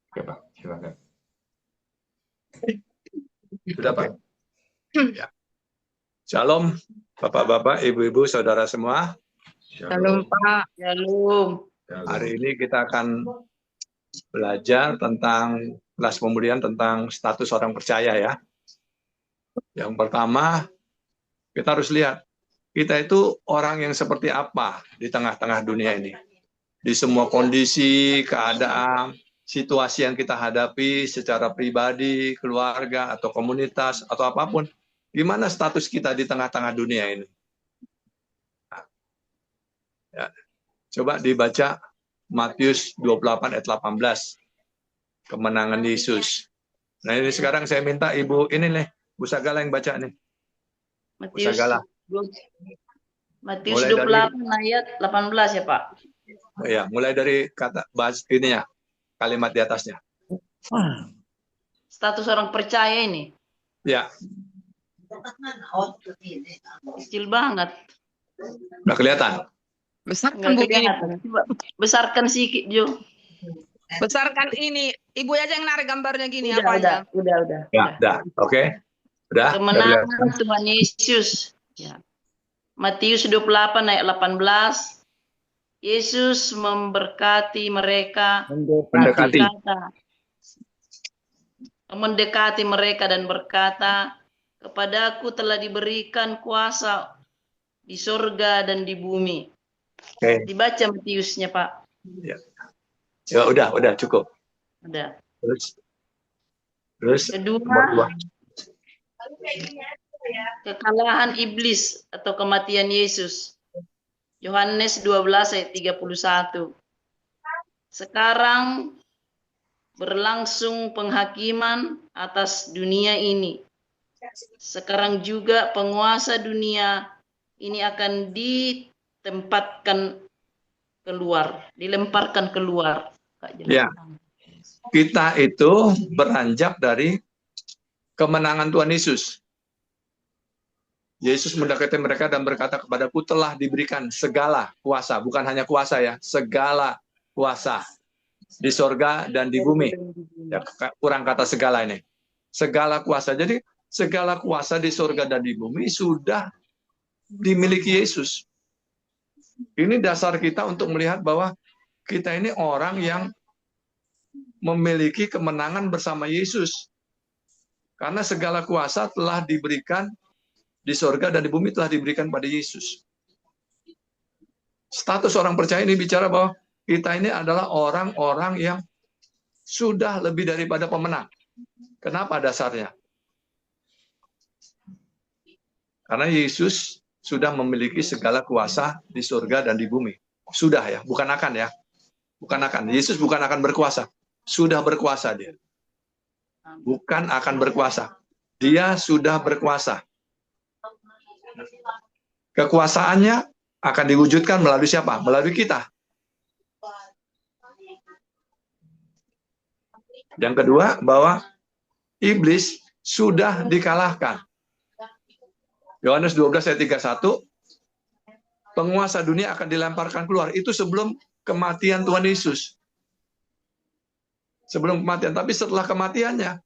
Oke, Pak. Silakan. Sudah, Pak? Ya. Shalom, Bapak-bapak, Ibu-ibu, saudara semua. Shalom, Pak. Shalom. Hari ini kita akan belajar tentang kelas pemulihan tentang status orang percaya ya. Yang pertama, kita harus lihat kita itu orang yang seperti apa di tengah-tengah dunia ini. Di semua kondisi, keadaan, situasi yang kita hadapi secara pribadi, keluarga, atau komunitas, atau apapun. Gimana status kita di tengah-tengah dunia ini? Ya. Coba dibaca Matius 28 ayat 18. Kemenangan Yesus. Nah ini sekarang saya minta Ibu ini nih, Bu Sagala yang baca nih. Matius, Sagala. Matius Mulai 28 ayat 18 ya, Pak. Ya, mulai dari kata bahas ini ya, kalimat di atasnya. Status orang percaya ini. Ya. Kecil banget. Nggak kelihatan. Besarkan Nggak Bu ini. kelihatan. Coba besarkan sedikit, Jo. Besarkan ini. Ibu aja yang narik gambarnya gini Udah, apa aja. udah. Ya, udah. Oke. Udah. Kemenangan Tuhan Yesus. Ya. Matius 28 ayat 18. Yesus memberkati mereka. Mendekati mereka dan berkata, kepadaku telah diberikan kuasa di surga dan di bumi. Oke. Dibaca Matiusnya, Pak. Ya. Ya, udah cukup. Udah. Terus Kedua, kekalahan iblis atau kematian Yesus. Yohanes 12 ayat 31. Sekarang berlangsung penghakiman atas dunia ini. Sekarang juga penguasa dunia ini akan dilemparkan keluar. Ya. Kita itu beranjak dari kemenangan Tuhan Yesus. Yesus mendekati mereka dan berkata, kepadaku telah diberikan segala kuasa, bukan hanya kuasa ya, segala kuasa di sorga dan di bumi. Ya, kurang kata segala ini. Segala kuasa. Jadi segala kuasa di sorga dan di bumi sudah dimiliki Yesus. Ini dasar kita untuk melihat bahwa kita ini orang yang memiliki kemenangan bersama Yesus. Karena segala kuasa telah diberikan di sorga dan di bumi telah diberikan pada Yesus. Status orang percaya ini bicara bahwa kita ini adalah orang-orang yang sudah lebih daripada pemenang. Kenapa dasarnya? Karena Yesus sudah memiliki segala kuasa di surga dan di bumi. Sudah ya, bukan akan ya. Bukan akan. Yesus bukan akan berkuasa. Sudah berkuasa dia. Bukan akan berkuasa. Dia sudah berkuasa. Kekuasaannya akan diwujudkan melalui siapa? Melalui kita. Yang kedua, bahwa iblis sudah dikalahkan. Yohanes 12 ayat 31, penguasa dunia akan dilemparkan keluar. Itu sebelum kematian Tuhan Yesus. Sebelum kematian, tapi setelah kematiannya,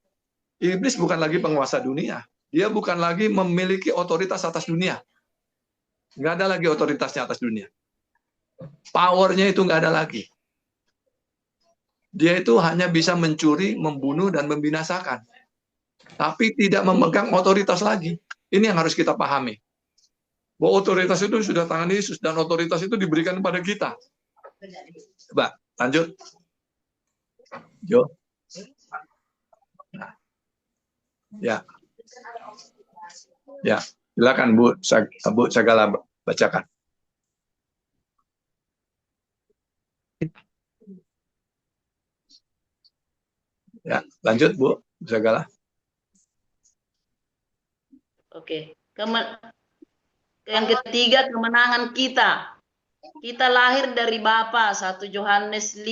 iblis bukan lagi penguasa dunia. Dia bukan lagi memiliki otoritas atas dunia. Nggak ada lagi otoritasnya atas dunia. Powernya itu nggak ada lagi. Dia itu hanya bisa mencuri, membunuh, dan membinasakan. Tapi tidak memegang otoritas lagi. Ini yang harus kita pahami. Bahwa otoritas itu sudah tangan Yesus, dan otoritas itu diberikan kepada kita. Coba, lanjut. Jo. Nah. Ya. Ya, silakan Bu Sagala bacakan. Ya, lanjut Bu Sagala. Oke. Yang ketiga, kemenangan kita. Kita lahir dari Bapa, 1 Yohanes 5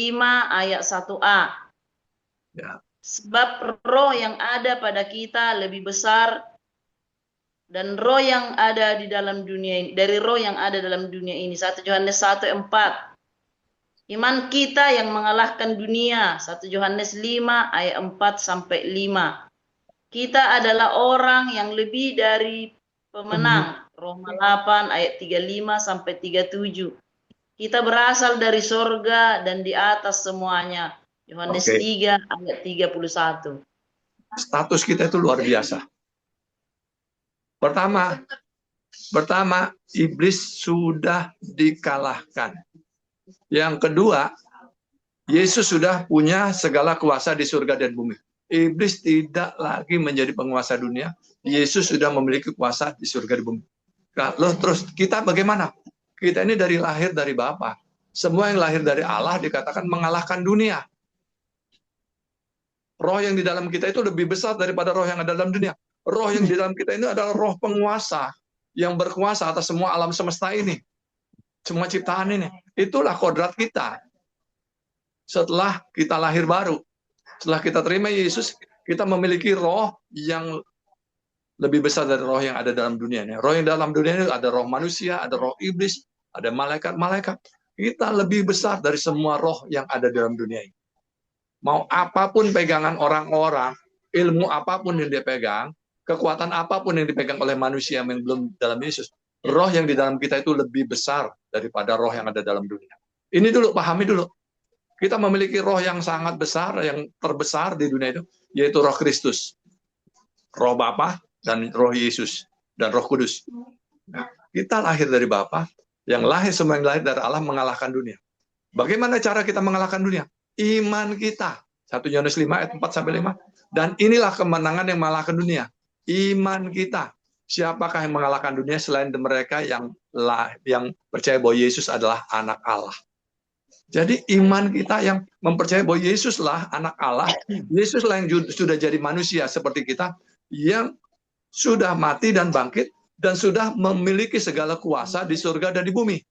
ayat 1a. Ya. Sebab roh yang ada pada kita lebih besar dan roh yang ada di dalam dunia ini, dari roh yang ada dalam dunia ini. 1 Yohanes 1:4. Iman kita yang mengalahkan dunia. 1 Yohanes 5 ayat 4-5. Kita adalah orang yang lebih dari pemenang. Roma 8 ayat 35-37. Kita berasal dari sorga dan di atas semuanya. Yohanes 3 ayat 31. Status kita itu luar biasa. Pertama, iblis sudah dikalahkan. Yang kedua, Yesus sudah punya segala kuasa di surga dan bumi. Iblis tidak lagi menjadi penguasa dunia. Yesus sudah memiliki kuasa di surga dan bumi. Lalu terus kita bagaimana? Kita ini lahir dari Bapa. Semua yang lahir dari Allah dikatakan mengalahkan dunia. Roh yang di dalam kita itu lebih besar daripada roh yang ada dalam dunia. Roh yang di dalam kita ini adalah roh penguasa yang berkuasa atas semua alam semesta ini. Semua ciptaan ini. Itulah kodrat kita. Setelah kita lahir baru, setelah kita terima Yesus, kita memiliki roh yang lebih besar dari roh yang ada dalam dunia ini. Roh yang dalam dunia ini ada roh manusia, ada roh iblis, ada malaikat-malaikat. Kita lebih besar dari semua roh yang ada dalam dunia ini. Mau apapun pegangan orang-orang, ilmu apapun yang dia pegang, kekuatan apapun yang dipegang oleh manusia yang belum dalam Yesus, roh yang di dalam kita itu lebih besar daripada roh yang ada dalam dunia. Ini dulu, pahami dulu. Kita memiliki roh yang sangat besar, yang terbesar di dunia itu, yaitu roh Kristus. Roh Bapa dan roh Yesus dan roh Kudus. Nah, kita lahir dari Bapa, yang lahir semua yang lahir dari Allah mengalahkan dunia. Bagaimana cara kita mengalahkan dunia? Iman kita. 1 Yohanes 5 ayat 4-5. Dan inilah kemenangan yang mengalahkan dunia. Iman kita. Siapakah yang mengalahkan dunia selain mereka yang percaya bahwa Yesus adalah anak Allah? Jadi iman kita yang mempercayai bahwa Yesuslah anak Allah, Yesuslah yang sudah jadi manusia seperti kita, yang sudah mati dan bangkit, dan sudah memiliki segala kuasa di surga dan di bumi.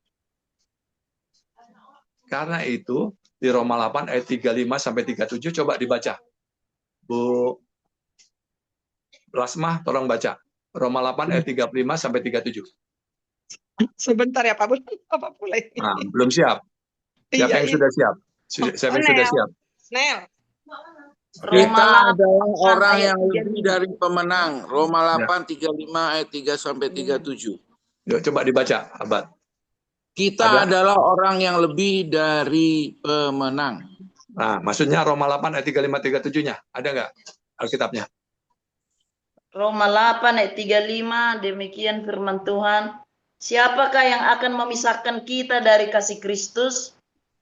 Karena itu, di Roma 8 ayat 35-37, coba dibaca. Bu Plasma, tolong baca. Roma 8 ayat 35-37. Sebentar ya Pak Bun. Apa boleh? Nah, belum siap. Siapa yang sudah siap? Siapa yang sudah siap? Nel. Kita adalah orang yang lebih dari pemenang. Roma 8, 35 ayat 3-37. Yuk, coba dibaca, Abad. Kita adalah orang yang lebih dari pemenang. Nah, maksudnya Roma 8 ayat 35-37-nya. Ada nggak Alkitabnya? Roma 8 ayat 35, demikian firman Tuhan. Siapakah yang akan memisahkan kita dari kasih Kristus?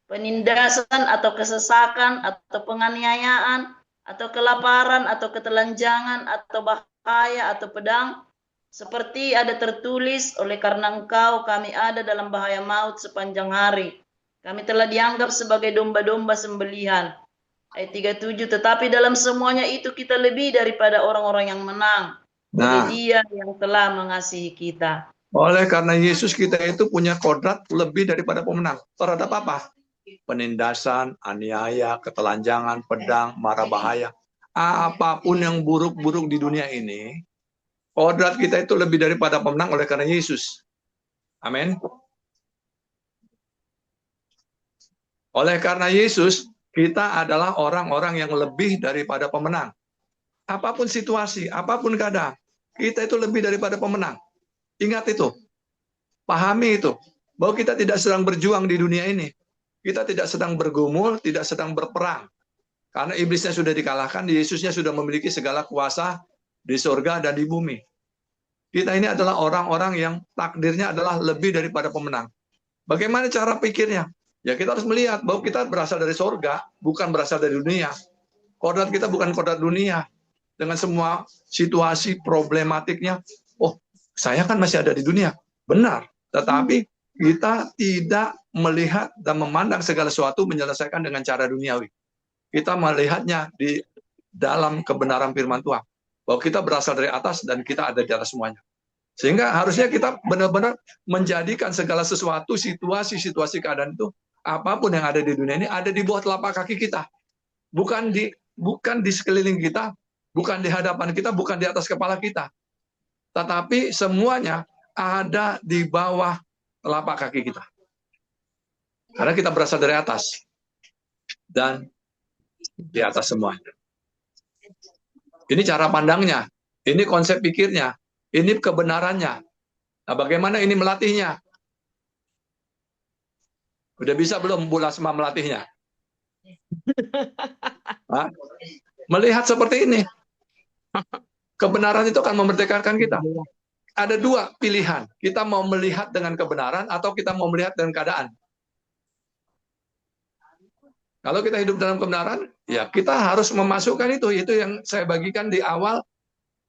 Penindasan atau kesesakan atau penganiayaan atau kelaparan atau ketelanjangan atau bahaya atau pedang, seperti ada tertulis, oleh karena engkau kami ada dalam bahaya maut sepanjang hari, kami telah dianggap sebagai domba-domba sembelihan. Ayat 37, tetapi dalam semuanya itu kita lebih daripada orang-orang yang menang, oleh Dia yang telah mengasihi kita. Oleh karena Yesus, kita itu punya kodrat lebih daripada pemenang. Terhadap apa? Penindasan, aniaya, ketelanjangan, pedang, mara bahaya. Apapun yang buruk-buruk di dunia ini, kodrat kita itu lebih daripada pemenang oleh karena Yesus. Amin. Oleh karena Yesus, kita adalah orang-orang yang lebih daripada pemenang. Apapun situasi, apapun keadaan, kita itu lebih daripada pemenang. Ingat itu. Pahami itu. Bahwa kita tidak sedang berjuang di dunia ini. Kita tidak sedang bergumul, tidak sedang berperang. Karena iblisnya sudah dikalahkan, Yesusnya sudah memiliki segala kuasa di surga dan di bumi. Kita ini adalah orang-orang yang takdirnya adalah lebih daripada pemenang. Bagaimana cara pikirnya? Ya kita harus melihat bahwa kita berasal dari surga, bukan berasal dari dunia. Kodrat kita bukan kodrat dunia. Dengan semua situasi problematiknya, oh saya kan masih ada di dunia. Benar, tetapi kita tidak melihat dan memandang segala sesuatu menyelesaikan dengan cara duniawi. Kita melihatnya di dalam kebenaran firman Tuhan. Bahwa kita berasal dari atas dan kita ada di atas semuanya. Sehingga harusnya kita benar-benar menjadikan segala sesuatu, situasi keadaan itu, apapun yang ada di dunia ini, ada di bawah telapak kaki kita. Bukan di sekeliling kita, bukan di hadapan kita, bukan di atas kepala kita. Tetapi semuanya ada di bawah telapak kaki kita. Karena kita berasal dari atas. Dan di atas semuanya. Ini cara pandangnya. Ini konsep pikirnya. Ini kebenarannya. Nah, bagaimana ini melatihnya? Udah bisa belum Bu Lasma melatihnya? Hah? Melihat seperti ini. Kebenaran itu akan memerdekakan kita. Ada dua pilihan. Kita mau melihat dengan kebenaran atau kita mau melihat dengan keadaan. Kalau kita hidup dalam kebenaran, ya kita harus memasukkan itu. Itu yang saya bagikan di awal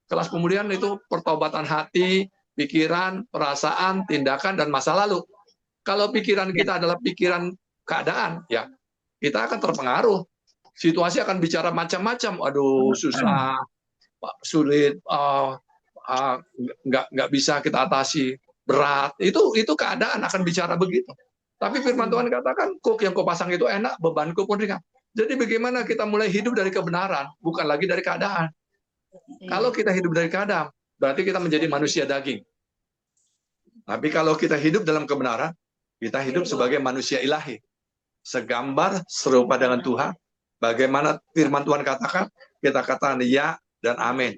kelas pemulihan, itu pertobatan hati, pikiran, perasaan, tindakan, dan masa lalu. Kalau pikiran kita adalah pikiran keadaan, ya kita akan terpengaruh. Situasi akan bicara macam-macam. Aduh, susah, sulit, nggak bisa kita atasi, berat. Itu keadaan akan bicara begitu. Tapi firman Tuhan katakan, kuk yang kau pasang itu enak, bebanku pun ringan. Jadi bagaimana kita mulai hidup dari kebenaran, bukan lagi dari keadaan. Kalau kita hidup dari keadaan, berarti kita menjadi manusia daging. Tapi kalau kita hidup dalam kebenaran, kita hidup sebagai manusia ilahi. Segambar, serupa dengan Tuhan. Bagaimana firman Tuhan katakan, kita katakan ya dan amin.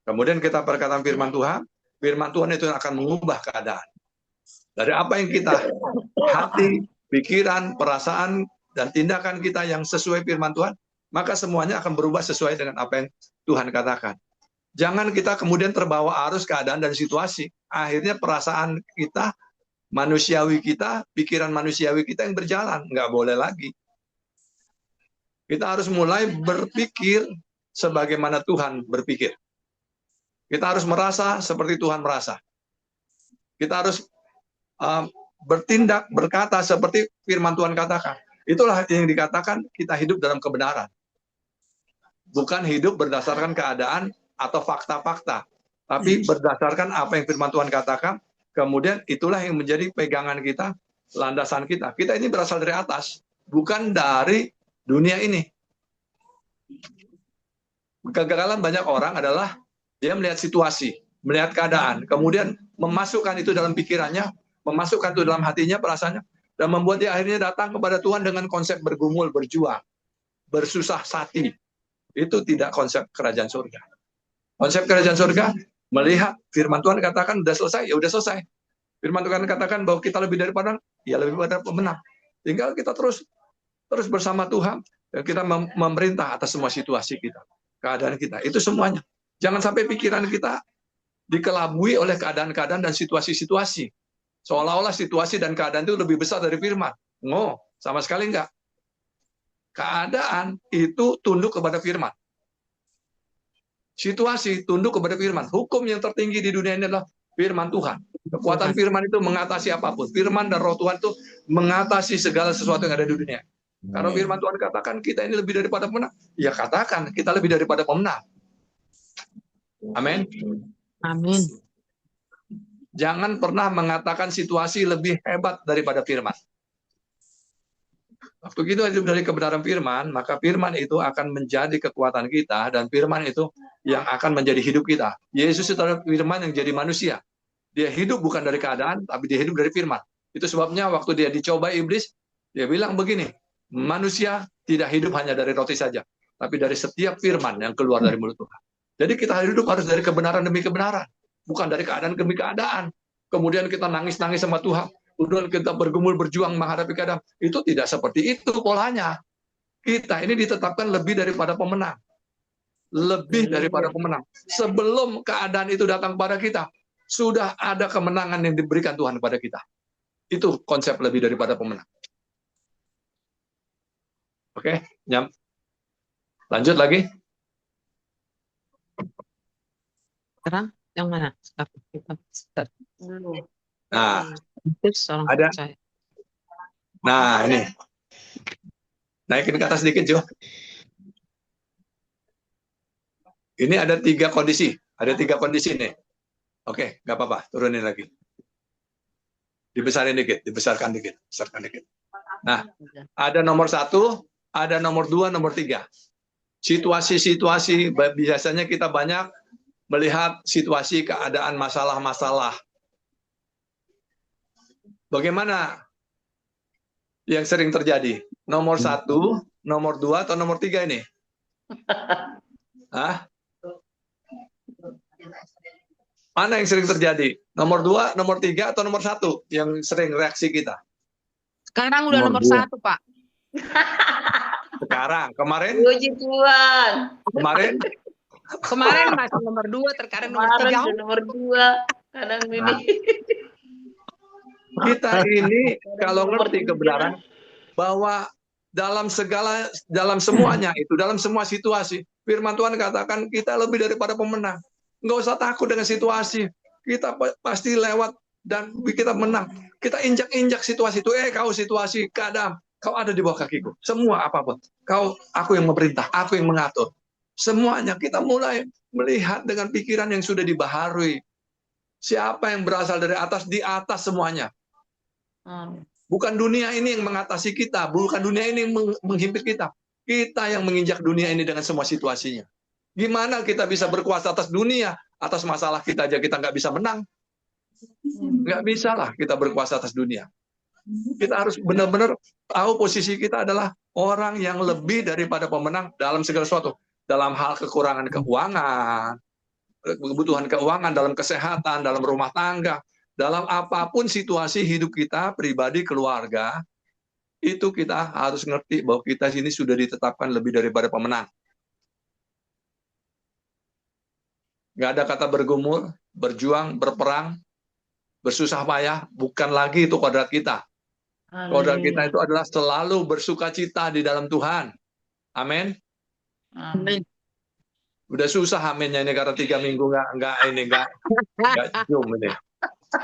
Kemudian kita perkataan firman Tuhan itu akan mengubah keadaan. Dari apa yang kita hati, pikiran, perasaan, dan tindakan kita yang sesuai firman Tuhan, maka semuanya akan berubah sesuai dengan apa yang Tuhan katakan. Jangan kita kemudian terbawa arus keadaan dan situasi. Akhirnya perasaan kita, manusiawi kita, pikiran manusiawi kita yang berjalan. Nggak boleh lagi. Kita harus mulai berpikir sebagaimana Tuhan berpikir. Kita harus merasa seperti Tuhan merasa. Kita harus bertindak, berkata seperti firman Tuhan katakan. Itulah yang dikatakan kita hidup dalam kebenaran. Bukan hidup berdasarkan keadaan atau fakta-fakta, tapi berdasarkan apa yang firman Tuhan katakan. Kemudian itulah yang menjadi pegangan kita, landasan kita. Kita ini berasal dari atas, bukan dari dunia ini. Kegagalan banyak orang adalah dia melihat situasi, melihat keadaan, kemudian memasukkan itu dalam pikirannya, memasukkan itu dalam hatinya, perasaannya, dan membuat dia akhirnya datang kepada Tuhan dengan konsep bergumul, berjuang, bersusah hati. Itu tidak konsep kerajaan surga. Konsep kerajaan surga, melihat firman Tuhan katakan, udah selesai, ya udah selesai. Firman Tuhan katakan bahwa kita lebih daripada, ya lebih daripada pemenang. Tinggal kita terus bersama Tuhan, dan kita memerintah atas semua situasi kita, keadaan kita. Itu semuanya. Jangan sampai pikiran kita dikelabui oleh keadaan-keadaan dan situasi-situasi. Seolah-olah situasi dan keadaan itu lebih besar dari firman. No, sama sekali enggak. Keadaan itu tunduk kepada firman. Situasi tunduk kepada firman. Hukum yang tertinggi di dunia ini adalah firman Tuhan. Kekuatan firman itu mengatasi apapun. Firman dan roh Tuhan itu mengatasi segala sesuatu yang ada di dunia. Kalau firman Tuhan katakan kita ini lebih daripada pemenang, ya katakan kita lebih daripada pemenang. Amin. Amin. Jangan pernah mengatakan situasi lebih hebat daripada firman. Waktu kita hidup dari kebenaran firman, maka firman itu akan menjadi kekuatan kita, dan firman itu yang akan menjadi hidup kita. Yesus itu adalah firman yang jadi manusia. Dia hidup bukan dari keadaan, tapi dia hidup dari firman. Itu sebabnya waktu dia dicoba iblis, dia bilang begini, manusia tidak hidup hanya dari roti saja, tapi dari setiap firman yang keluar dari mulut Tuhan. Jadi kita hidup harus dari kebenaran demi kebenaran. Bukan dari keadaan demi keadaan. Kemudian kita nangis-nangis sama Tuhan. Kemudian kita bergumul, berjuang menghadapi keadaan. Itu tidak seperti itu polanya. Kita ini ditetapkan lebih daripada pemenang. Lebih daripada pemenang. Sebelum keadaan itu datang kepada kita, sudah ada kemenangan yang diberikan Tuhan kepada kita. Itu konsep lebih daripada pemenang. Oke, lanjut lagi. Sekarang yang mana? Nah, Orang ada. percaya. Nah, ini. Naikin ke atas sedikit, Jo. Ini ada 3 kondisi. Ada 3 kondisi nih. Oke, nggak apa-apa. Turunin lagi. Dibesarin dikit, dibesarkan dikit. Besarkan dikit. Nah, ada nomor 1, ada nomor 2, nomor 3. Situasi-situasi, biasanya kita banyak melihat situasi, keadaan, masalah-masalah. Bagaimana yang sering terjadi? Nomor 1, nomor 2, atau nomor 3 ini? Hah? Mana yang sering terjadi? Nomor 2, nomor 3, atau nomor 1 yang sering reaksi kita? Sekarang udah Nomor nomor dua. 1, Pak. Sekarang, kemarin, Puji Tuhan. kemarin, Kemarin masih nomor 2, terkadang nomor Kemarin 3. ke nomor 2. Kadang ini. kita ini kalau Nomor ngerti 3. kebenaran bahwa dalam semuanya itu, dalam semua situasi, firman Tuhan katakan kita lebih daripada pemenang. Nggak usah takut dengan situasi. Kita pasti lewat dan kita menang. Kita injak-injak situasi itu. Kau situasi, keadaan, kau ada di bawah kakiku. Semua apapun. Aku yang memerintah, aku yang mengatur. Semuanya kita mulai melihat dengan pikiran yang sudah dibaharui. Siapa yang berasal dari atas, di atas semuanya. Bukan dunia ini yang mengatasi kita, bukan dunia ini yang menghimpit kita. Kita yang menginjak dunia ini dengan semua situasinya. Gimana kita bisa berkuasa atas dunia, atas masalah kita aja kita nggak bisa menang. Nggak bisa lah kita berkuasa atas dunia. Kita harus benar-benar tahu posisi kita adalah orang yang lebih daripada pemenang dalam segala sesuatu. Dalam hal kekurangan keuangan, kebutuhan keuangan, dalam kesehatan, dalam rumah tangga, dalam apapun situasi hidup kita, pribadi, keluarga, itu kita harus ngerti bahwa kita sini sudah ditetapkan lebih daripada pemenang. Nggak ada kata bergumul, berjuang, berperang, bersusah payah, bukan lagi itu kodrat kita. Kodrat kita itu adalah selalu bersuka cita di dalam Tuhan. Amin. Amin. Udah susah aminnya ini karena 3 minggu nggak cium ini.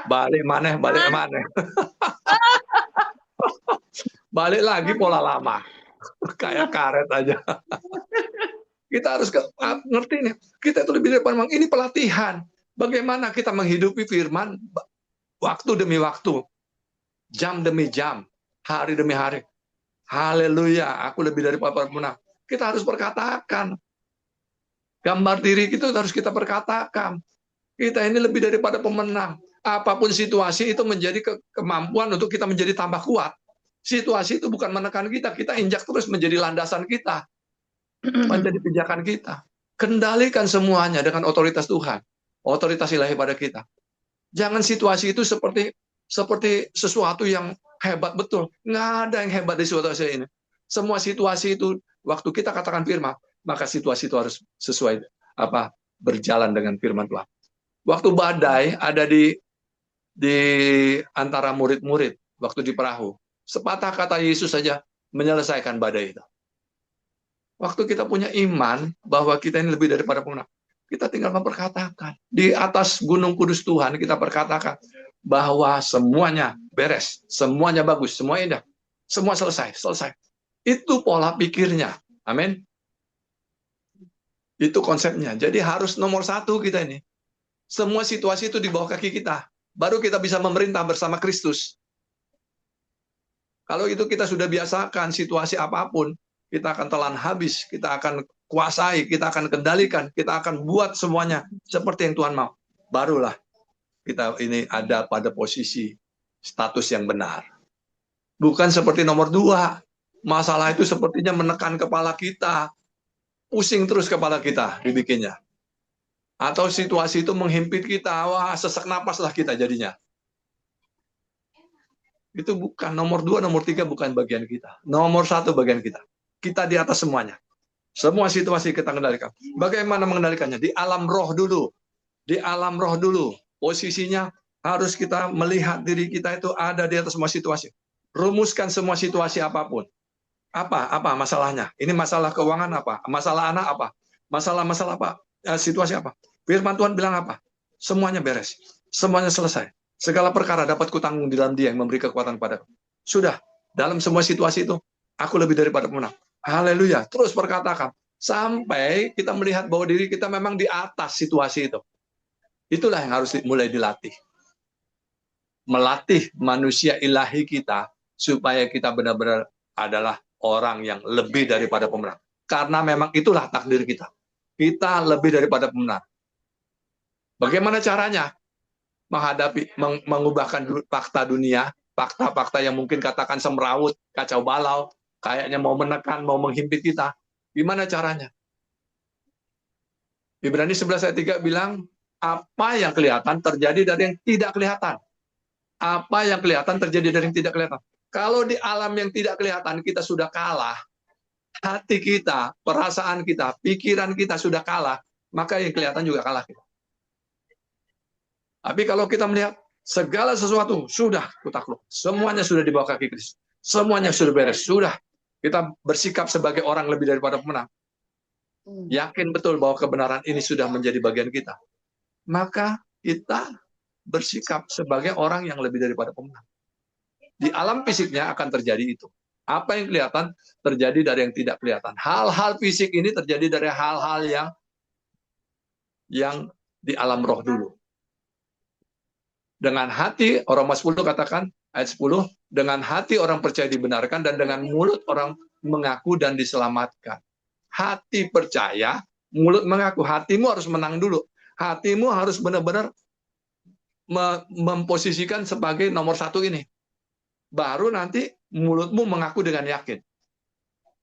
Balik mana? Balik lagi pola lama. Kayak karet aja. Kita harus ngerti nih. Kita itu lebih daripada memang ini pelatihan. Bagaimana kita menghidupi firman waktu demi waktu. Jam demi jam. Hari demi hari. Haleluya. Aku lebih daripada pemenang. Kita harus perkatakan. Gambar diri itu harus kita perkatakan. Kita ini lebih daripada pemenang. Apapun situasi itu menjadi kemampuan untuk kita menjadi tambah kuat. Situasi itu bukan menekan kita. Kita injak terus menjadi landasan kita. Menjadi pijakan kita. Kendalikan semuanya dengan otoritas Tuhan. Otoritas ilahi pada kita. Jangan situasi itu seperti sesuatu yang hebat betul. Nggak ada yang hebat di situasi ini. Semua situasi itu, waktu kita katakan firman, maka situasi itu harus sesuai berjalan dengan firman Tuhan. Waktu badai ada di antara murid-murid, waktu di perahu. Sepatah kata Yesus saja menyelesaikan badai itu. Waktu kita punya iman bahwa kita ini lebih daripada pemenang, kita tinggal memperkatakan. Di atas gunung kudus Tuhan kita perkatakan bahwa semuanya beres, semuanya bagus, semua indah, semua selesai. Itu pola pikirnya. Amin. Itu konsepnya. Jadi harus nomor 1 kita ini. Semua situasi itu di bawah kaki kita. Baru kita bisa memerintah bersama Kristus. Kalau itu kita sudah biasakan situasi apapun, kita akan telan habis, kita akan kuasai, kita akan kendalikan, kita akan buat semuanya seperti yang Tuhan mau. Barulah kita ini ada pada posisi status yang benar. Bukan seperti nomor 2. Masalah itu sepertinya menekan kepala kita. Pusing terus kepala kita dibikinnya. Atau situasi itu menghimpit kita. Wah, sesak napas lah kita jadinya. Itu bukan nomor 2, nomor 3 bukan bagian kita. Nomor 1 bagian kita. Kita di atas semuanya. Semua situasi kita kendalikan. Bagaimana mengendalikannya? Di alam roh dulu. Di alam roh dulu. Posisinya harus kita melihat diri kita itu ada di atas semua situasi. Rumuskan semua situasi apapun. Apa masalahnya? Ini masalah keuangan apa? Masalah anak apa? Masalah apa? Situasi apa? Firman Tuhan bilang apa? Semuanya beres. Semuanya selesai. Segala perkara dapat kutanggung di dalam Dia yang memberi kekuatan padaku. Sudah. Dalam semua situasi itu, aku lebih daripada pemenang. Haleluya. Terus perkatakan. Sampai kita melihat bahwa diri kita memang di atas situasi itu. Itulah yang harus mulai dilatih. Melatih manusia ilahi kita supaya kita benar-benar adalah orang yang lebih daripada pemenang. Karena memang itulah takdir kita. Kita lebih daripada pemenang. Bagaimana caranya? Mengubahkan fakta dunia, fakta-fakta yang mungkin katakan semrawut, kacau balau, kayaknya mau menekan, mau menghimpit kita. Gimana caranya? Ibrani 11 ayat 3 bilang, apa yang kelihatan terjadi dari yang tidak kelihatan. Apa yang kelihatan terjadi dari yang tidak kelihatan. Kalau di alam yang tidak kelihatan kita sudah kalah, hati kita, perasaan kita, pikiran kita sudah kalah, maka yang kelihatan juga kalah kita. Tapi kalau kita melihat segala sesuatu sudah kutakluk, semuanya sudah di bawah kaki Kristus, semuanya sudah beres, sudah kita bersikap sebagai orang lebih daripada pemenang. Yakin betul bahwa kebenaran ini sudah menjadi bagian kita. Maka kita bersikap sebagai orang yang lebih daripada pemenang. Di alam fisiknya akan terjadi itu. Apa yang kelihatan terjadi dari yang tidak kelihatan. Hal-hal fisik ini terjadi dari hal-hal yang di alam roh dulu. Dengan hati, Roma 10 katakan, ayat 10, dengan hati orang percaya dibenarkan dan dengan mulut orang mengaku dan diselamatkan. Hati percaya, mulut mengaku. Hatimu harus menang dulu. Hatimu harus benar-benar memposisikan sebagai nomor satu ini. Baru nanti mulutmu mengaku dengan yakin.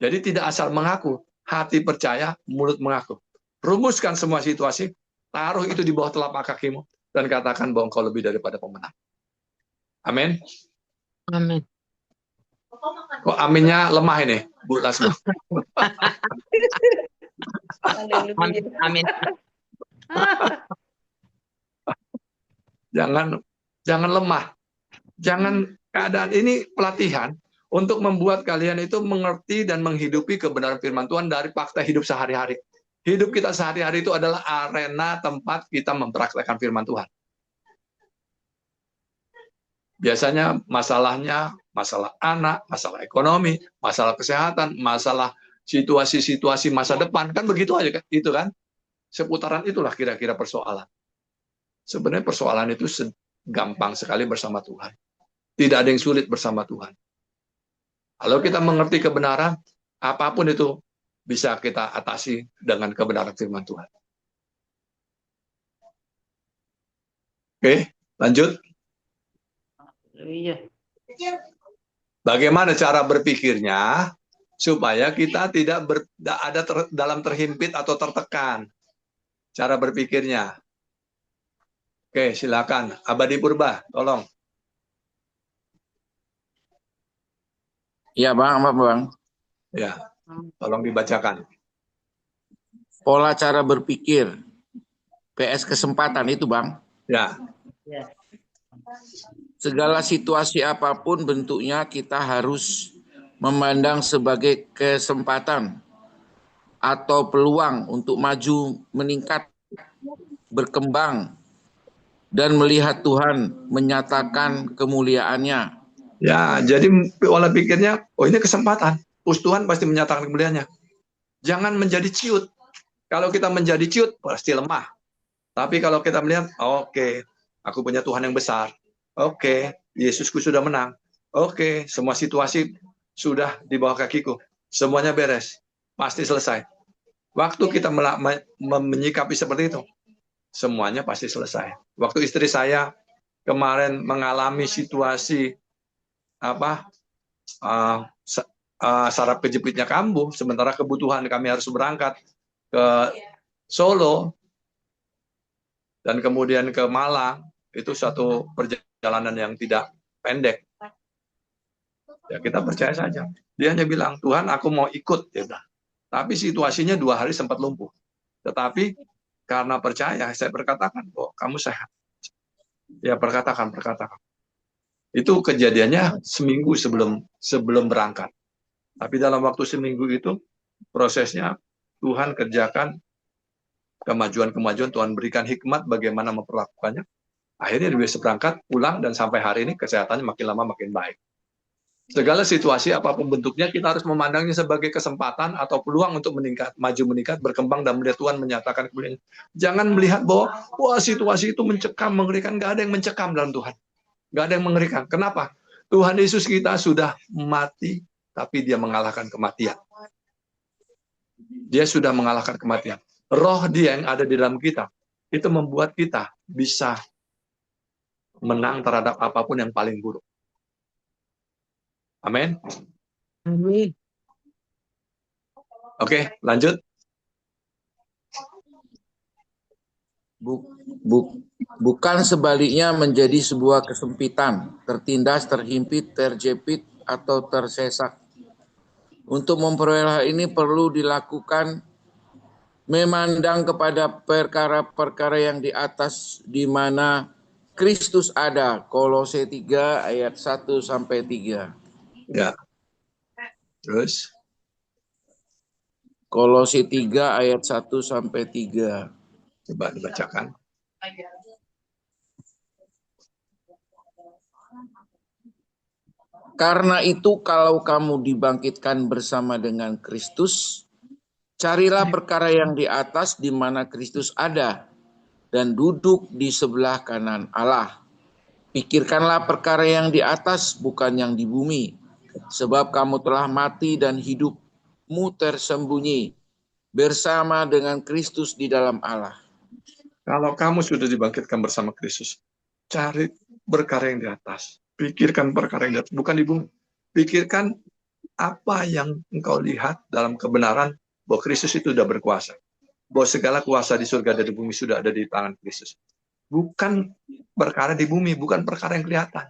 Jadi tidak asal mengaku, hati percaya, mulut mengaku. Rumuskan semua situasi, taruh itu di bawah telapak kakimu, dan katakan bahwa engkau lebih daripada pemenang. Amin. Amin. Kok aminnya lemah ini, Bu Lasma? Amin. Amin. Jangan lemah. Jangan, keadaan ini pelatihan untuk membuat kalian itu mengerti dan menghidupi kebenaran firman Tuhan dari fakta hidup sehari-hari. Hidup kita sehari-hari itu adalah arena tempat kita mempraktekkan firman Tuhan. Biasanya masalahnya, masalah anak, masalah ekonomi, masalah kesehatan, masalah situasi-situasi masa depan. Kan begitu aja kan? Itu kan? Seputaran itulah kira-kira persoalan. Sebenarnya persoalan itu gampang sekali bersama Tuhan. Tidak ada yang sulit bersama Tuhan. Kalau kita mengerti kebenaran, apapun itu bisa kita atasi dengan kebenaran firman Tuhan. Oke, lanjut. Iya. Bagaimana cara berpikirnya supaya kita tidak ada dalam terhimpit atau tertekan? Cara berpikirnya. Oke, silakan. Abadi Purba, tolong. Ya Bang. Ya, tolong dibacakan. Pola cara berpikir. PS kesempatan itu Bang. Ya. Segala situasi apapun bentuknya kita harus memandang sebagai kesempatan atau peluang untuk maju, meningkat, berkembang, dan melihat Tuhan menyatakan kemuliaannya. Ya, jadi pola pikirnya, oh ini kesempatan. Tuhan pasti menyatakan kemuliaannya. Jangan menjadi ciut. Kalau kita menjadi ciut, pasti lemah. Tapi kalau kita melihat, oke, aku punya Tuhan yang besar. Oke, Yesusku sudah menang. Oke, semua situasi sudah di bawah kakiku. Semuanya beres. Pasti selesai. Waktu kita menyikapi seperti itu, semuanya pasti selesai. Waktu istri saya kemarin mengalami situasi saraf kejepitnya kambuh, sementara kebutuhan kami harus berangkat ke Solo dan kemudian ke Malang, itu satu perjalanan yang tidak pendek. Ya kita percaya saja. Dia hanya bilang, Tuhan aku mau ikut. Dia bilang. Tapi situasinya 2 hari sempat lumpuh. Tetapi karena percaya, saya berkatakan, oh kamu sehat. Ya perkatakan. Itu kejadiannya seminggu sebelum berangkat. Tapi dalam waktu seminggu itu, prosesnya Tuhan kerjakan kemajuan-kemajuan, Tuhan berikan hikmat bagaimana memperlakukannya. Akhirnya dia bisa berangkat, pulang, dan sampai hari ini kesehatannya makin lama makin baik. Segala situasi apapun bentuknya, kita harus memandangnya sebagai kesempatan atau peluang untuk meningkat, maju meningkat, berkembang, dan melihat Tuhan menyatakan kemuliaan. Jangan melihat bahwa wah situasi itu mencekam, mengerikan. Nggak ada yang mencekam dalam Tuhan. Nggak ada yang mengerikan. Kenapa? Tuhan Yesus kita sudah mati, tapi dia mengalahkan kematian. Dia sudah mengalahkan kematian. Roh dia yang ada di dalam kita, itu membuat kita bisa menang terhadap apapun yang paling buruk. Amin. Amin. Oke, lanjut. Bukan sebaliknya menjadi sebuah kesempitan, tertindas, terhimpit, terjepit, atau tersesak. Untuk memperoleh hal ini perlu dilakukan memandang kepada perkara-perkara yang di atas, di mana Kristus ada. Kolose 3 ayat 1 sampai 3. Ya. Terus. Kolose 3 ayat 1 sampai 3. Coba dibacakan. Karena itu kalau kamu dibangkitkan bersama dengan Kristus, carilah perkara yang di atas di mana Kristus ada dan duduk di sebelah kanan Allah. Pikirkanlah perkara yang di atas, bukan yang di bumi. Sebab kamu telah mati dan hidupmu tersembunyi bersama dengan Kristus di dalam Allah. Kalau kamu sudah dibangkitkan bersama Kristus, cari perkara yang di atas. Pikirkan perkara yang di atas, bukan di bumi. Pikirkan apa yang engkau lihat dalam kebenaran bahwa Kristus itu sudah berkuasa. Bahwa segala kuasa di surga dan di bumi sudah ada di tangan Kristus. Bukan perkara di bumi, bukan perkara yang kelihatan.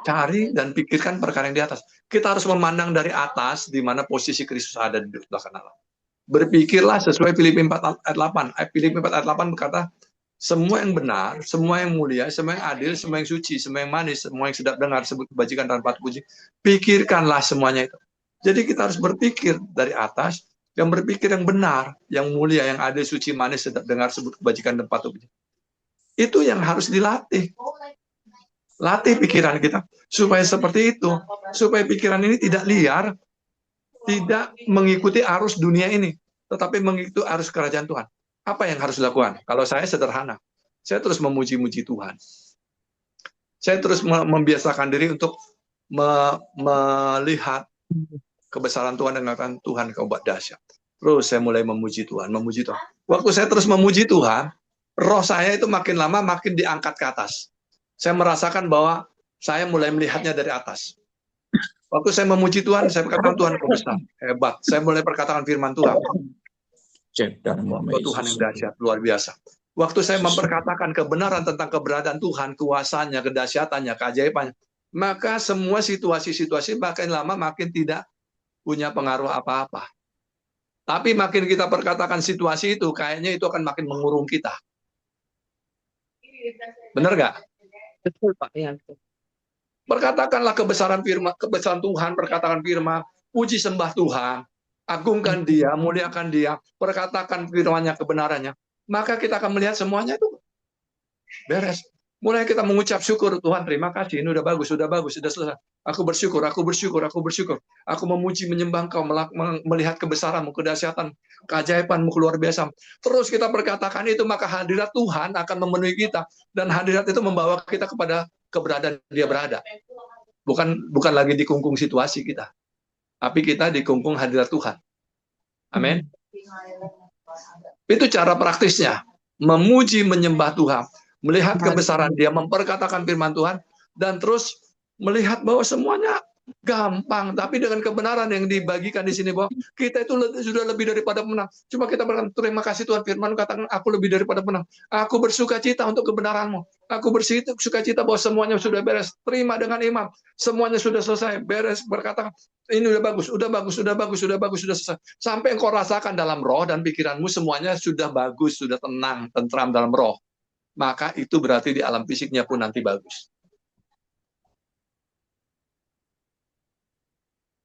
Cari dan pikirkan perkara yang di atas. Kita harus memandang dari atas di mana posisi Kristus ada di belakang Allah. Berpikirlah sesuai Filipi 4 ayat 8. Filipi 4 ayat 8 berkata, semua yang benar, semua yang mulia, semua yang adil, semua yang suci, semua yang manis, semua yang sedap dengar, sebut kebajikan dan patut puji, pikirkanlah semuanya itu. Jadi kita harus berpikir dari atas, yang berpikir yang benar, yang mulia, yang adil, suci, manis, sedap dengar, sebut kebajikan dan patut puji. Itu yang harus dilatih. Latih pikiran kita supaya seperti itu, supaya pikiran ini tidak liar, tidak mengikuti arus dunia ini, tetapi mengikuti arus kerajaan Tuhan. Apa yang harus dilakukan? Kalau saya sederhana, saya terus memuji-muji Tuhan. Saya terus membiasakan diri untuk melihat kebesaran Tuhan dan mengatakan Tuhan kau buat dahsyat. Terus saya mulai memuji Tuhan, memuji Tuhan. Waktu saya terus memuji Tuhan, roh saya itu makin lama makin diangkat ke atas. Saya merasakan bahwa saya mulai melihatnya dari atas. Waktu saya memuji Tuhan, saya berkata Tuhan kau besar, hebat. Saya mulai perkatakan firman Tuhan. Tuhan yang dahsyat, luar biasa. Waktu saya memperkatakan kebenaran tentang keberadaan Tuhan, kuasanya, kedahsyatannya, keajaibannya, maka semua situasi-situasi makin lama makin tidak punya pengaruh apa-apa. Tapi makin kita perkatakan situasi itu, kayaknya itu akan makin mengurung kita. Benar nggak? Betul, Pak. Ya, betul. Perkatakanlah kebesaran firman, kebesaran Tuhan, perkatakan firman, puji sembah Tuhan. Agungkan dia, muliakan dia, perkatakan firman-Nya, kebenarannya, maka kita akan melihat semuanya itu beres. Mulai kita mengucap syukur, Tuhan terima kasih, ini udah bagus, sudah selesai. Aku bersyukur. Aku memuji, menyembah Engkau, melihat kebesaran-Mu, kedahsyatan, keajaiban-Mu luar biasa. Terus kita perkatakan itu, maka hadirat Tuhan akan memenuhi kita, dan hadirat itu membawa kita kepada keberadaan Dia berada. Bukan lagi dikungkung situasi kita. Tapi kita dikungkung hadirat Tuhan. Amin. Itu cara praktisnya. Memuji, menyembah Tuhan. Melihat kebesaran Dia, memperkatakan firman Tuhan. Dan terus melihat bahwa semuanya gampang. Tapi dengan kebenaran yang dibagikan di sini, bahwa kita itu sudah lebih daripada menang. Cuma kita berkata, terima kasih Tuhan, firman katakan, aku lebih daripada menang. Aku bersuka cita untuk kebenaran-Mu. Aku bersuka cita bahwa semuanya sudah beres. Terima dengan iman. Semuanya sudah selesai. Beres, berkata, ini udah bagus, sudah selesai. Sampai engkau rasakan dalam roh dan pikiranmu semuanya sudah bagus, sudah tenang, tentram dalam roh. Maka itu berarti di alam fisiknya pun nanti bagus.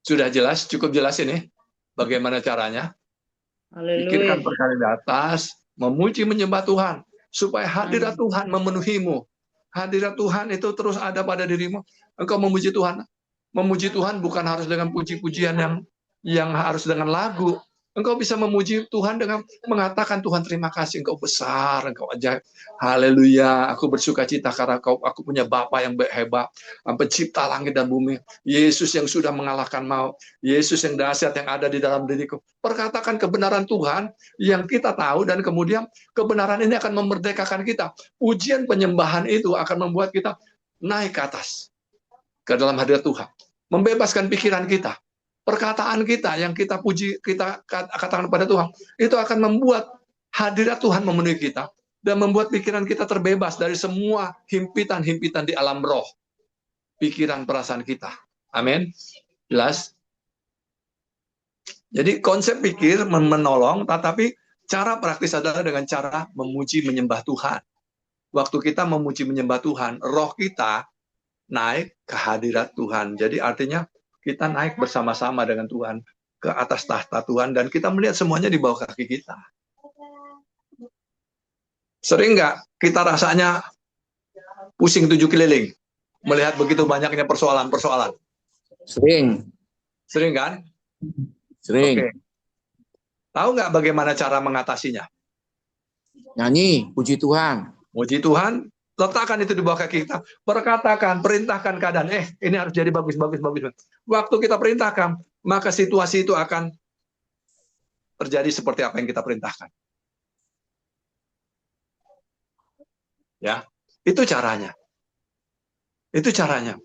Sudah jelas, cukup jelas ini bagaimana caranya. Pikirkan perkara di atas, memuji menyembah Tuhan, supaya hadirat Tuhan memenuhimu. Hadirat Tuhan itu terus ada pada dirimu. Engkau memuji Tuhan. Memuji Tuhan bukan harus dengan puji-pujian yang harus dengan lagu. Engkau bisa memuji Tuhan dengan mengatakan, Tuhan terima kasih, Engkau besar, Engkau ajaib. Haleluya, aku bersuka cita karena aku punya Bapa yang hebat, pencipta langit dan bumi. Yesus yang sudah mengalahkan maut. Yesus yang dahsyat yang ada di dalam diriku. Perkatakan kebenaran Tuhan yang kita tahu, dan kemudian kebenaran ini akan memerdekakan kita. Ujian penyembahan itu akan membuat kita naik ke atas. ke dalam hadirat Tuhan. Membebaskan pikiran kita. Perkataan kita yang kita puji, kita katakan pada Tuhan, itu akan membuat hadirat Tuhan memenuhi kita dan membuat pikiran kita terbebas dari semua himpitan-himpitan di alam roh. Pikiran perasaan kita. Amin. Jelas? Jadi konsep pikir menolong, tetapi cara praktis adalah dengan cara memuji menyembah Tuhan. Waktu kita memuji menyembah Tuhan, roh kita naik ke hadirat Tuhan. Jadi artinya kita naik bersama-sama dengan Tuhan ke atas tahta Tuhan dan kita melihat semuanya di bawah kaki kita. Sering nggak kita rasanya pusing 7 keliling melihat begitu banyaknya persoalan-persoalan? Sering. Sering kan? Sering. Oke. Tahu nggak bagaimana cara mengatasinya? Nyanyi, puji Tuhan. Puji Tuhan, letakkan itu di bawah kaki kita. Perkatakan, perintahkan keadaan. Ini harus jadi bagus. Waktu kita perintahkan, maka situasi itu akan terjadi seperti apa yang kita perintahkan. Ya, itu caranya. Itu caranya.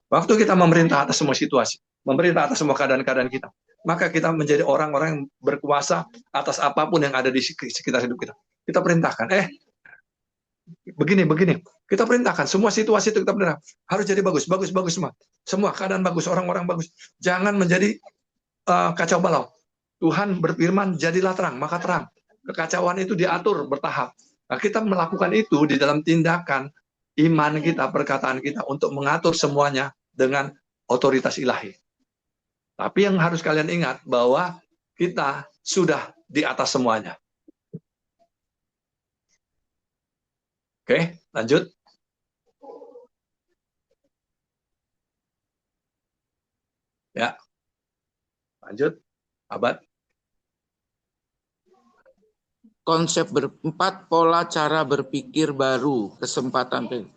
Waktu kita memerintah atas semua situasi, memerintah atas semua keadaan-keadaan kita, maka kita menjadi orang-orang yang berkuasa atas apapun yang ada di sekitar hidup kita. Kita perintahkan, begini. Kita perintahkan, semua situasi itu kita perintahkan. Harus jadi bagus semua. Semua keadaan bagus, orang-orang bagus. Jangan menjadi kacau balau. Tuhan berfirman, jadilah terang, maka terang. Kekacauan itu diatur bertahap. Nah, kita melakukan itu di dalam tindakan iman kita, perkataan kita untuk mengatur semuanya dengan otoritas ilahi. Tapi yang harus kalian ingat bahwa kita sudah di atas semuanya. Oke, lanjut. Ya, lanjut. Abad. Konsep 4 pola cara berpikir baru, kesempatan.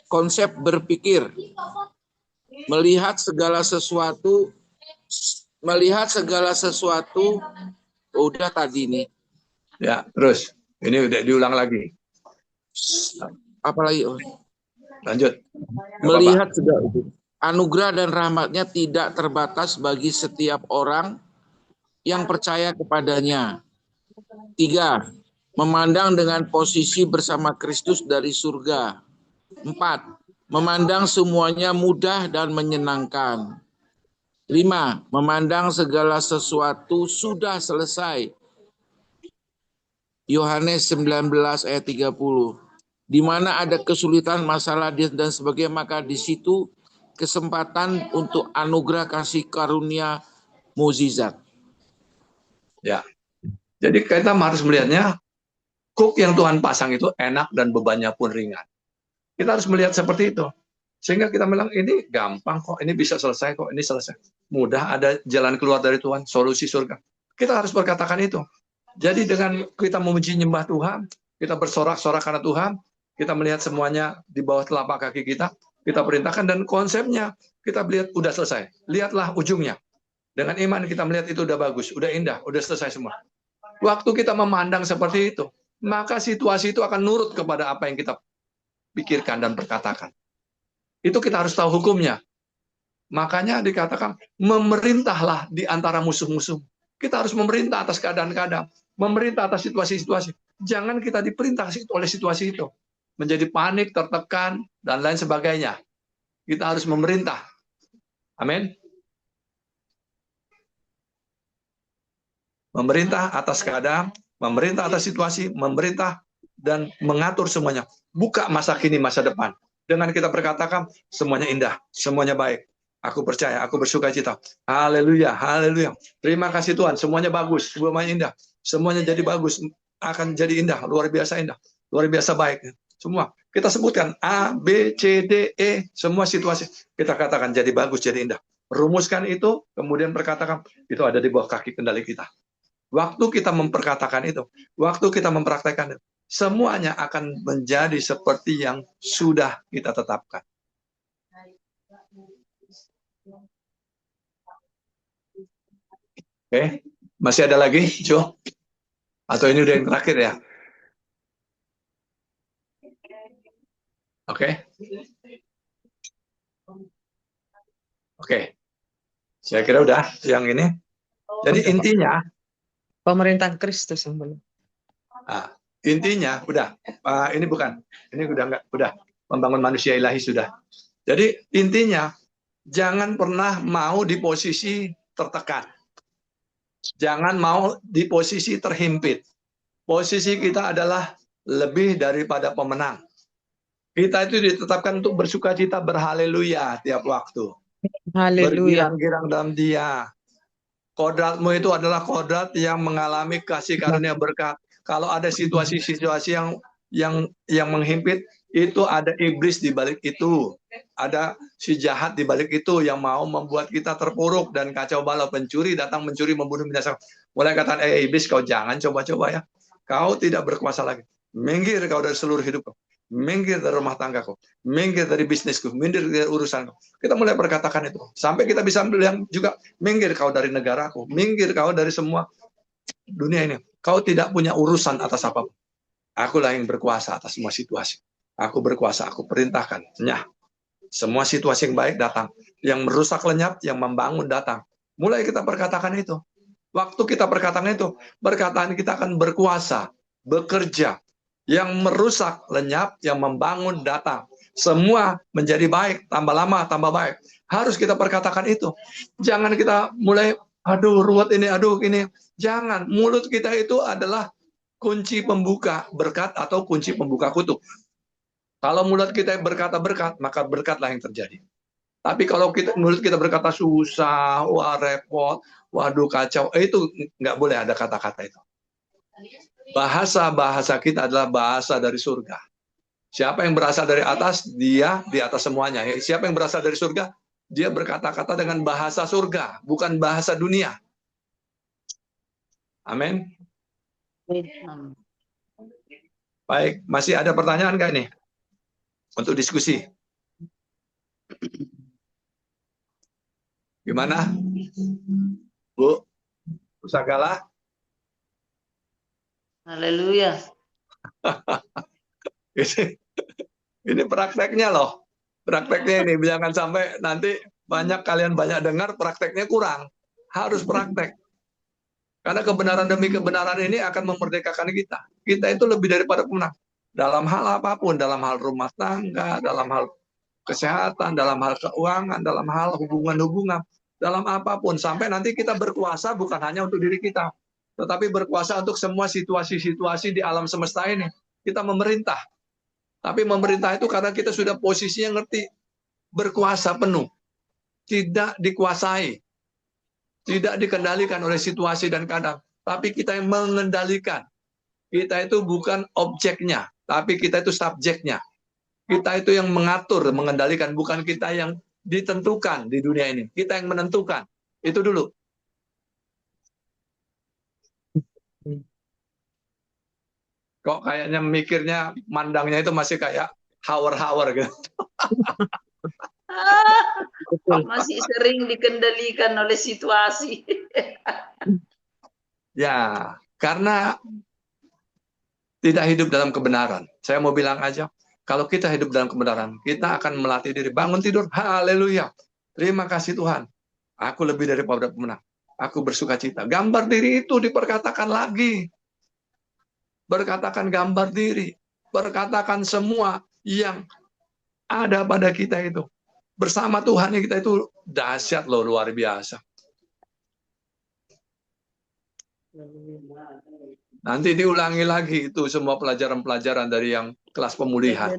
Konsep berpikir, melihat segala sesuatu, udah tadi nih. Ya, terus. Ini udah diulang lagi. Apalagi? Lanjut. Melihat segala anugerah dan rahmatnya tidak terbatas bagi setiap orang yang percaya kepadanya. 3. Memandang dengan posisi bersama Kristus dari surga. 4. Memandang semuanya mudah dan menyenangkan. 5. Memandang segala sesuatu sudah selesai. Yohanes 19 ayat 30. Di mana ada kesulitan, masalah dan sebagainya, maka di situ kesempatan untuk anugerah kasih karunia mukjizat. Ya. Jadi kita harus melihatnya, kuk yang Tuhan pasang itu enak dan bebannya pun ringan. Kita harus melihat seperti itu. Sehingga kita bilang, ini gampang kok, ini bisa selesai kok, ini selesai. Mudah, ada jalan keluar dari Tuhan, solusi surga. Kita harus berkatakan itu. Jadi dengan kita memuji nyembah Tuhan, kita bersorak-sorak karena Tuhan, kita melihat semuanya di bawah telapak kaki kita perintahkan, dan konsepnya kita lihat udah selesai. Lihatlah ujungnya. Dengan iman kita melihat itu udah bagus, udah indah, udah selesai semua. Waktu kita memandang seperti itu, maka situasi itu akan nurut kepada apa yang kita pikirkan dan perkatakan. Itu kita harus tahu hukumnya. Makanya dikatakan, memerintahlah di antara musuh-musuh. Kita harus memerintah atas keadaan-keadaan, memerintah atas situasi-situasi. Jangan kita diperintah oleh situasi itu. Menjadi panik, tertekan, dan lain sebagainya. Kita harus memerintah. Amin. Memerintah atas keadaan, memerintah atas situasi, memerintah dan mengatur semuanya. Buka masa kini, masa depan. Dengan kita berkatakan, semuanya indah, semuanya baik. Aku percaya, aku bersuka cita. Haleluya, haleluya. Terima kasih Tuhan, semuanya bagus, semuanya indah. Semuanya jadi bagus, akan jadi indah, luar biasa indah, luar biasa baik. Semua. Kita sebutkan A, B, C, D, E, semua situasi. Kita katakan jadi bagus, jadi indah. Rumuskan itu, kemudian perkatakan, itu ada di bawah kaki kendali kita. Waktu kita memperkatakan itu, waktu kita mempraktekkan itu, semuanya akan menjadi seperti yang sudah kita tetapkan. Oke, masih ada lagi, Jo? Atau ini udah yang terakhir ya? Oke. Oke, saya kira udah yang ini. Jadi intinya, Pemerintahan Kristus yang belum. intinya udah. Ini bukan, ini udah enggak, udah membangun manusia ilahi sudah. Jadi intinya, jangan pernah mau di posisi tertekan. Jangan mau di posisi terhimpit. Posisi kita adalah lebih daripada pemenang. Kita itu ditetapkan untuk bersukacita, berhaleluya tiap waktu. Haleluya. Bergirang-girang dalam Dia. Kodratmu itu adalah kodrat yang mengalami kasih karunia berkat. Kalau ada situasi-situasi yang menghimpit, itu ada iblis di balik itu. Ada si jahat di balik itu yang mau membuat kita terpuruk dan kacau balau. Pencuri datang mencuri, membunuh, binasa. Mulai katakan, iblis, kau jangan coba-coba ya. Kau tidak berkuasa lagi. Minggir kau dari seluruh hidupku. Minggir dari rumah tanggaku. Minggir dari bisnisku. Minggir dari urusanku. Kita mulai berkatakan itu. Sampai kita bisa bilang juga, minggir kau dari negaraku. Minggir kau dari semua dunia ini. Kau tidak punya urusan atas apapun. Akulah yang berkuasa atas semua situasi. Aku berkuasa, aku perintahkan. Nyah. Semua situasi yang baik datang. Yang merusak lenyap, yang membangun datang. Mulai kita perkatakan itu. Waktu kita perkataan itu, perkataan kita akan berkuasa, bekerja. Yang merusak lenyap, yang membangun datang. Semua menjadi baik, tambah lama, tambah baik. Harus kita perkatakan itu. Jangan kita mulai, aduh ruwet ini, aduh ini. Jangan, mulut kita itu adalah kunci pembuka berkat atau kunci pembuka kutuk. Kalau mulut kita berkata berkat, maka berkatlah yang terjadi. Tapi kalau mulut kita berkata susah, wah repot, waduh kacau, itu nggak boleh ada kata-kata itu. Bahasa-bahasa kita adalah bahasa dari surga. Siapa yang berasal dari atas, dia di atas semuanya. Siapa yang berasal dari surga, dia berkata-kata dengan bahasa surga, bukan bahasa dunia. Amin. Baik, masih ada pertanyaan nggak ini? Untuk diskusi. Gimana? Bu Sagala? Haleluya. Ini prakteknya loh. Prakteknya ini. Jangan sampai nanti kalian banyak dengar, prakteknya kurang. Harus praktek. Karena kebenaran demi kebenaran ini akan memerdekakan kita. Kita itu lebih daripada pemenang. Dalam hal apapun, dalam hal rumah tangga, dalam hal kesehatan, dalam hal keuangan, dalam hal hubungan-hubungan, dalam apapun. Sampai nanti kita berkuasa bukan hanya untuk diri kita, tetapi berkuasa untuk semua situasi-situasi di alam semesta ini. Kita memerintah. Tapi memerintah itu karena kita sudah posisinya ngerti, berkuasa penuh. Tidak dikuasai. Tidak dikendalikan oleh situasi dan keadaan. Tapi kita yang mengendalikan. Kita itu bukan objeknya, tapi kita itu subjeknya. Kita itu yang mengatur, mengendalikan, bukan kita yang ditentukan di dunia ini. Kita yang menentukan. Itu dulu. Kok kayaknya mikirnya, mandangnya itu masih kayak hawar-hawar gitu. Masih sering dikendalikan oleh situasi. Ya, karena tidak hidup dalam kebenaran. Saya mau bilang aja, kalau kita hidup dalam kebenaran, kita akan melatih diri. Bangun tidur, haleluya. Terima kasih Tuhan. Aku lebih daripada pemenang. Aku bersuka cita. Gambar diri itu diperkatakan lagi. Berkatakan gambar diri. Berkatakan semua yang ada pada kita itu. Bersama Tuhan kita itu dahsyat loh, luar biasa. Nanti diulangi lagi itu semua pelajaran-pelajaran dari yang kelas pemulihan.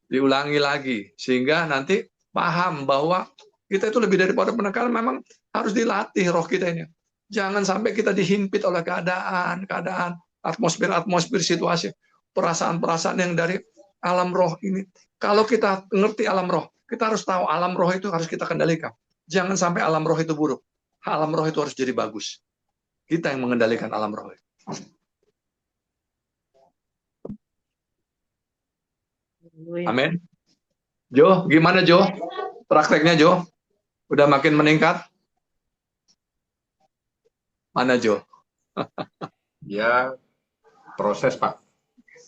Diulangi lagi. Sehingga nanti paham bahwa kita itu lebih daripada penekanan, memang harus dilatih roh kita ini. Jangan sampai kita dihimpit oleh keadaan, atmosfer situasi, perasaan-perasaan yang dari alam roh ini. Kalau kita ngerti alam roh, kita harus tahu alam roh itu harus kita kendalikan. Jangan sampai alam roh itu buruk. Alam roh itu harus jadi bagus. Kita yang mengendalikan alam roh. Amin. Jo, gimana Jo? Prakteknya Jo? Udah makin meningkat? Mana Jo? Ya, proses Pak.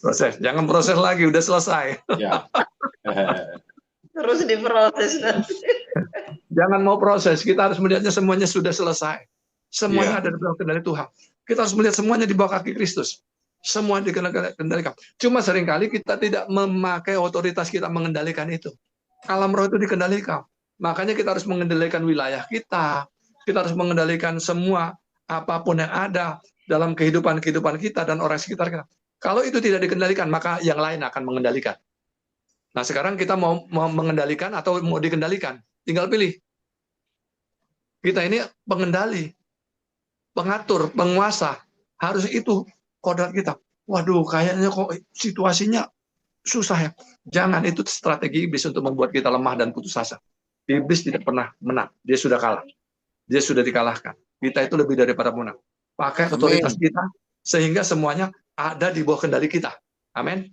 Proses. Jangan proses lagi, udah selesai. Ya. Terus diproses nanti. Jangan mau proses, kita harus melihatnya semuanya sudah selesai. Semuanya Iya. ada di bawah kendali Tuhan. Kita harus melihat semuanya di bawah kaki Kristus. Semua dikendalikan. Cuma seringkali kita tidak memakai otoritas kita mengendalikan itu. Alam roh itu dikendalikan. Makanya kita harus mengendalikan wilayah kita. Kita harus mengendalikan semua apapun yang ada dalam kehidupan kita dan orang sekitar kita. Kalau itu tidak dikendalikan, maka yang lain akan mengendalikan. Nah, sekarang kita mau mengendalikan atau mau dikendalikan. Tinggal pilih. Kita ini pengendali, pengatur, penguasa. Harus itu kodrat kita. Waduh, kayaknya kok situasinya susah ya. Jangan, itu strategi iblis untuk membuat kita lemah dan putus asa. Iblis tidak pernah menang. Dia sudah kalah. Dia sudah dikalahkan. Kita itu lebih daripada menang. Pakai otoritas kita, sehingga semuanya ada di bawah kendali kita. Amin.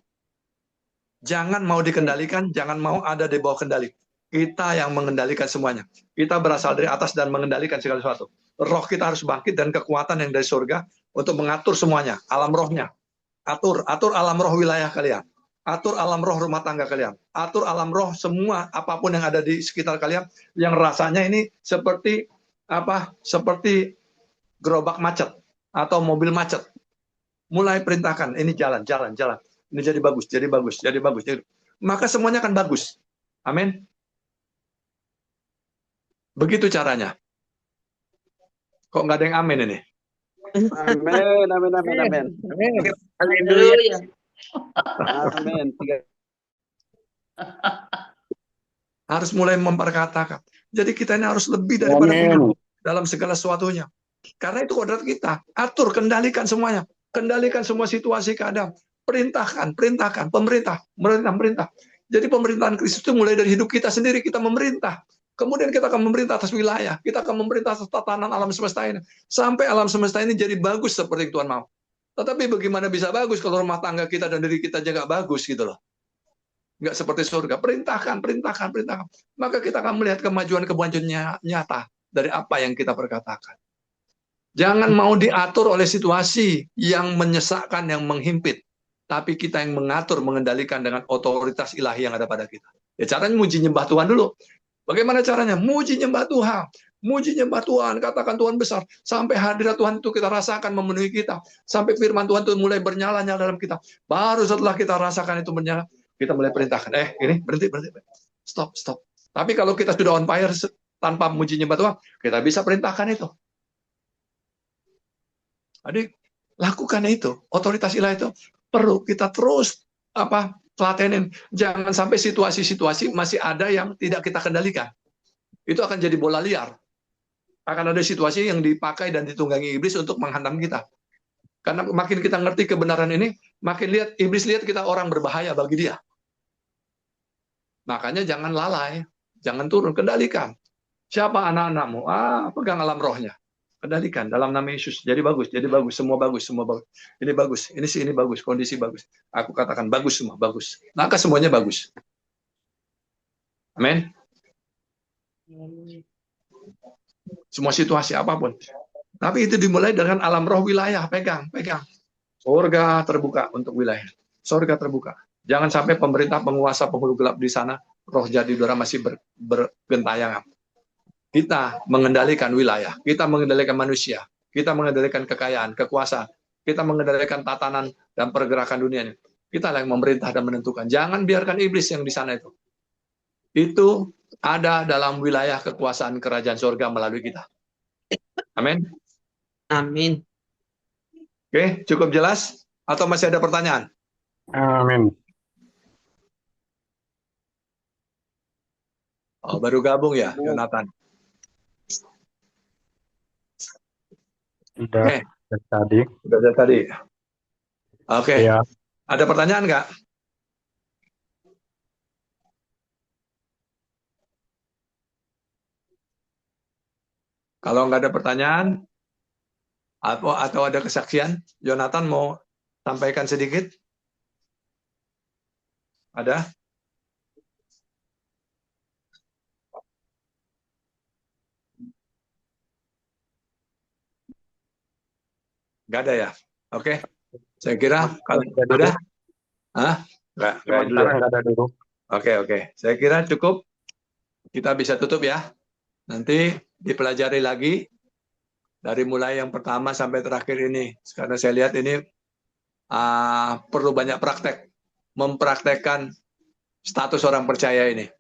Jangan mau dikendalikan, jangan mau ada di bawah kendali. Kita yang mengendalikan semuanya. Kita berasal dari atas dan mengendalikan segala sesuatu. Roh kita harus bangkit dan kekuatan yang dari surga untuk mengatur semuanya, alam rohnya. Atur alam roh wilayah kalian. Atur alam roh rumah tangga kalian. Atur alam roh semua apapun yang ada di sekitar kalian yang rasanya ini seperti seperti gerobak macet atau mobil macet. Mulai perintahkan, ini jalan. Ini jadi bagus. Maka semuanya akan bagus. Amin. Begitu caranya. Kok nggak ada yang amin ini? Amin. Haleluya. Amin. Harus mulai memperkatakan. Jadi kita ini harus lebih daripada pengaruh dalam segala sesuatunya. Karena itu kodrat kita. Atur, kendalikan semuanya. Kendalikan semua situasi keadaan. Perintahkan. Pemerintah. Jadi pemerintahan Kristus itu mulai dari hidup kita sendiri. Kita memerintah. Kemudian kita akan memerintah atas wilayah. Kita akan memerintah atas tatanan alam semesta ini. Sampai alam semesta ini jadi bagus seperti Tuhan mau. Tetapi bagaimana bisa bagus kalau rumah tangga kita dan diri kita juga bagus gitu loh. Nggak seperti surga. Perintahkan. Maka kita akan melihat kemajuan nyata dari apa yang kita perkatakan. Jangan mau diatur oleh situasi yang menyesakkan, yang menghimpit. Tapi kita yang mengatur, mengendalikan dengan otoritas ilahi yang ada pada kita. Ya caranya muji nyembah Tuhan dulu. Bagaimana caranya? Muji nyembah Tuhan, katakan Tuhan besar. Sampai hadirat Tuhan itu kita rasakan memenuhi kita. Sampai firman Tuhan itu mulai bernyala-nyala dalam kita. Baru setelah kita rasakan itu bernyala, kita mulai perintahkan. Ini berhenti. Stop. Tapi kalau kita sudah on fire tanpa muji nyembah Tuhan, kita bisa perintahkan itu. Jadi lakukan itu. Otoritas ilahi itu perlu kita terus telatenin. Jangan sampai situasi-situasi masih ada yang tidak kita kendalikan. Itu akan jadi bola liar. Akan ada situasi yang dipakai dan ditunggangi iblis untuk menghantam kita. Karena makin kita ngerti kebenaran ini, makin iblis lihat kita orang berbahaya bagi dia. Makanya jangan lalai, jangan turun, kendalikan. Siapa anak-anakmu? Pegang alam rohnya. Kendalikan dalam nama Yesus. Jadi bagus, semua bagus. Ini bagus, ini bagus, kondisi bagus. Aku katakan bagus semua, bagus. Maka semuanya bagus. Amin. Semua situasi apapun. Tapi itu dimulai dengan alam roh wilayah, pegang. Surga terbuka untuk wilayah. Surga terbuka. Jangan sampai pemerintah, penguasa, penghulu gelap di sana, roh jadi udara masih bergentayangan. Kita mengendalikan wilayah, kita mengendalikan manusia, kita mengendalikan kekayaan, kekuasaan, kita mengendalikan tatanan dan pergerakan dunia ini. Kita yang memerintah dan menentukan. Jangan biarkan iblis yang di sana itu. Itu ada dalam wilayah kekuasaan kerajaan surga melalui kita. Amin. Amin. Oke, cukup jelas? Atau masih ada pertanyaan? Amin. Oh, baru gabung ya, Yonatan? Sudah tadi. Oke. Ya. Ada pertanyaan nggak? Kalau nggak ada pertanyaan, atau ada kesaksian, Yonatan mau sampaikan sedikit? Ada? Nggak ada ya? Oke. Saya kira kalau ada, nggak dulu. Ada dulu. Oke. Saya kira cukup. Kita bisa tutup ya. Nanti dipelajari lagi dari mulai yang pertama sampai terakhir ini. Karena saya lihat ini perlu banyak praktek, mempraktekkan status orang percaya ini.